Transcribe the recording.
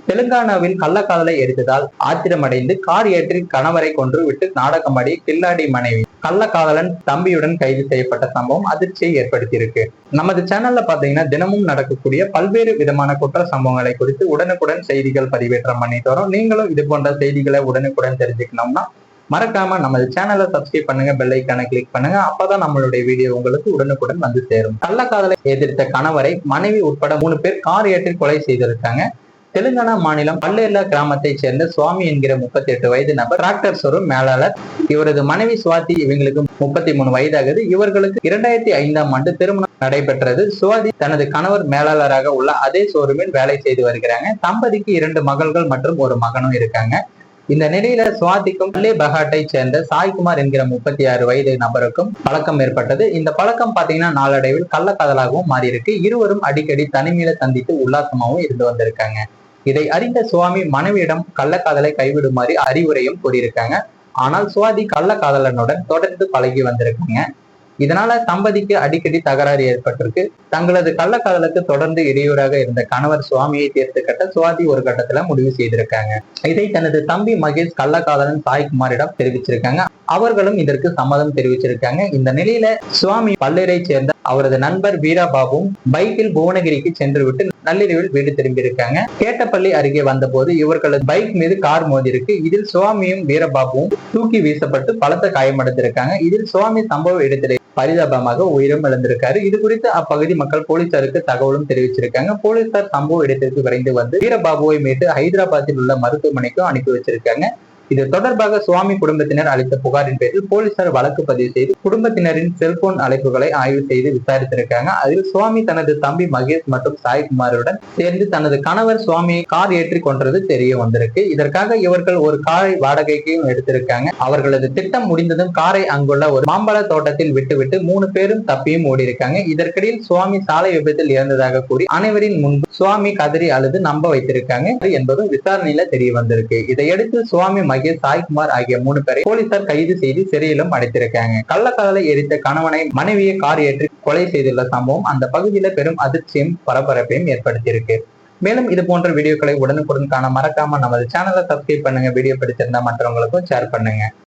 தெலுங்கானாவில் கள்ளக்காதலை எரித்ததால் ஆத்திரமடைந்து கார் ஏற்றி கணவரை கொன்று விட்டு நாடகமாடி கில்லாடி மனைவி கள்ளக்காதலன் தம்பியுடன் கைது செய்யப்பட்ட சம்பவம் அதிர்ச்சியை ஏற்படுத்தியிருக்கு. நமது சேனல்ல பாத்தீங்கன்னா தினமும் நடக்கக்கூடிய பல்வேறு விதமான குற்ற சம்பவங்களை குறித்து உடனுக்குடன் செய்திகள் பதிவேற்றம் பண்ணிட்டு வரோம். நீங்களும் இது போன்ற செய்திகளை உடனுக்குடன் தெரிஞ்சுக்கணும்னா மறக்காம நமது சேனலை சப்ஸ்கிரைப் பண்ணுங்க, பெல் ஐக்கானை கிளிக் பண்ணுங்க. அப்பதான் நம்மளுடைய வீடியோ உங்களுக்கு உடனுக்குடன் வந்து சேரும். கள்ளக்காதலை எதிர்த்த கணவரை மனைவி உட்பட 3 பேர் கார் ஏற்றி கொலை செய்திருக்காங்க. தெலுங்கானா மாநிலம் பல்லேர்லா கிராமத்தை சேர்ந்த சுவாமி என்கிற 38 வயது நபர் டிராக்டர் ஷோரூம் மேலாளர். இவரது மனைவி சுவாதி, இவங்களுக்கு 33 வயதாகுது. இவர்களுக்கு 2005ஆம் ஆண்டு திருமணம் நடைபெற்றது. சுவாதி தனது கணவர் மேலாளராக உள்ள அதே ஷோரூமில் வேலை செய்து வருகிறாங்க. தம்பதிக்கு 2 மகள்கள் மற்றும் ஒரு மகனும் இருக்காங்க. இந்த நிலையில சுவாதிக்கும் பல்லே பகாட்டை சேர்ந்த சாய்குமார் என்கிற 36 வயது நபருக்கும் பழக்கம் ஏற்பட்டது. இந்த பழக்கம் பாத்தீங்கன்னா நாளடைவில் கள்ளக்காதலாகவும் மாறி இருக்கு. இருவரும் அடிக்கடி தனிமையில சந்தித்து உல்லாசமாகவும் இருந்து வந்திருக்காங்க. இதை அறிந்த சுவாமி மனைவியிடம் கள்ளக்காதலை கைவிடுமாறு அறிவுரையும் கூறியிருக்காங்க. ஆனால் சுவாதி கள்ளக்காதலனுடன் தொடர்ந்து பழகி வந்திருக்காங்க. இதனால தம்பதிக்கு அடிக்கடி தகராறு ஏற்பட்டிருக்கு. தங்களது கள்ளக்காதலுக்கு தொடர்ந்து இடையூறாக இருந்த கணவர் சுவாமியை தீர்த்து கட்ட சுவாதி ஒரு கட்டத்துல முடிவு செய்திருக்காங்க. இதை தனது தம்பி மகேஷ் கள்ளக்காதலன் சாய்குமாரிடம் தெரிவிச்சிருக்காங்க. அவர்களும் இதற்கு சம்மதம் தெரிவிச்சிருக்காங்க. இந்த நிலையில சுவாமி பல்லேரை சேர்ந்த அவரது நண்பர் வீரபாபுவும் பைக்கில் புவனகிரிக்கு சென்று விட்டு நள்ளிரவில் வீடு திரும்பியிருக்காங்க. கேட்டப்பள்ளி அருகே வந்தபோது இவர்களது பைக் மீது கார் மோதிருக்கு. இதில் சுவாமியும் வீரபாபுவும் தூக்கி வீசப்பட்டு பலத்த காயமடைந்திருக்காங்க. இதில் சுவாமி சம்பவ இடத்திலே பரிதாபமாக உயிரும் இழந்திருக்காரு. இது குறித்து அப்பகுதி மக்கள் போலீசாருக்கு தகவலும் தெரிவிச்சிருக்காங்க. போலீசார் சம்பவ இடத்திற்கு விரைந்து வந்து வீரபாபுவை மீட்டு ஹைதராபாத்தில் உள்ள மருத்துவமனைக்கு அனுப்பி வச்சிருக்காங்க. இது தொடர்பாக சுவாமி குடும்பத்தினர் அளித்த புகாரின் பேரில் போலீசார் வழக்கு பதிவு செய்து குடும்பத்தினரின் செல்போன் அழைப்புகளை ஆய்வு செய்து விசாரித்திருக்காங்க. அதில் சுவாமி தனது தம்பி மகேஷ் மற்றும் சாய்குமாருடன் சேர்ந்து தனது கணவர் சுவாமியை கார் ஏற்றி கொன்றது தெரிய வந்திருக்கு. இதற்காக இவர்கள் ஒரு காரை வாடகைக்கும் எடுத்திருக்காங்க. அவர்களது திட்டம் முடிந்ததும் காரை அங்குள்ள ஒரு மாம்பழ தோட்டத்தில் விட்டுவிட்டு 3 பேரும் தப்பியும் ஓடி இருக்காங்க. இதற்கிடையில் சுவாமி சாலை விபத்தில் இறந்ததாக கூறி அனைவரின் முன்பு சுவாமி கதறி அழுது நம்ப வைத்திருக்காங்க என்பதும் விசாரணையில தெரிய வந்திருக்கு. இதையடுத்து சுவாமி மகேஷ், சாய்குமார் ஆகிய 3 பேரை போலீசார் கைது செய்து சிறையிலும் அடைத்திருக்காங்க. கள்ளக்காதலை எரித்த கணவனை மனைவியை கார் ஏற்றி கொலை செய்துள்ள சம்பவம் அந்த பகுதியில பெரும் அதிர்ச்சியும் பரபரப்பையும் ஏற்படுத்தியிருக்கு. மேலும் இது போன்ற வீடியோக்களை உடனுக்குடன் காண மறக்காம நமது சேனலை சப்ஸ்கிரைப் பண்ணுங்க. வீடியோ பிடிச்சிருந்தா மற்றவங்களுக்கும் ஷேர் பண்ணுங்க.